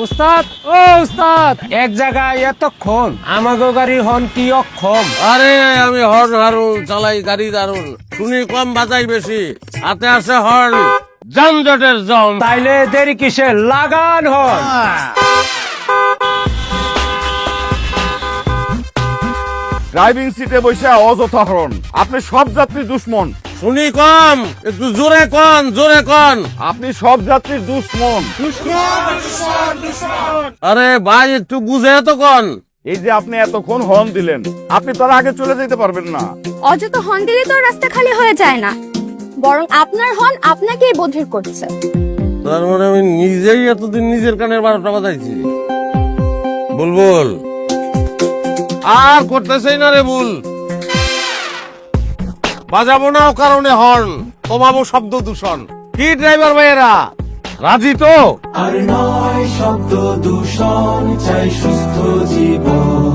উস্তাদ ও উস্তাদ, এক জায়গায় এতক্ষণ আমাগো গাড়ি হন কি অক্ষম। আরে আমি হর্ন হারুন চালাই গাড়ি দারুন, শুনি কম বাজাই বেশি, হাতে আছে হর্ন, যানজটের জম। তাইলে দেরি কিসে, লাগান হন। ড্রাইভিং সিটে বসে অযথা হরণ, আপনি সব যাত্রীর দুশ্মন। শুনি কম, একটু জোরে কন, জোরে কন। আপনি সব যাত্রীর দুশ্মন। আরে ভাই একটু বুঝে তো কন। এই যে আপনি এতক্ষণ হর্ন দিলেন, আপনি তার আগে চলে যেতে পারবেন না। অযথা হর্ন দিলে তো রাস্তা খালি হয়ে যায় না, বরং আপনার হর্ন আপনাকেই বধির করছে। তার মানে আমি নিজেই এতদিন নিজের কানের 12টা বাজাইছি। বুলবুল আর করতেছেই না রে ভুল, বাজাবো না ও কারণে হর্ন, কমাবো শব্দ দূষণ। কি ড্রাইভার ভাইয়েরা রাজি তো? আর নয় শব্দ দূষণ, চাই সুস্থ জীবন।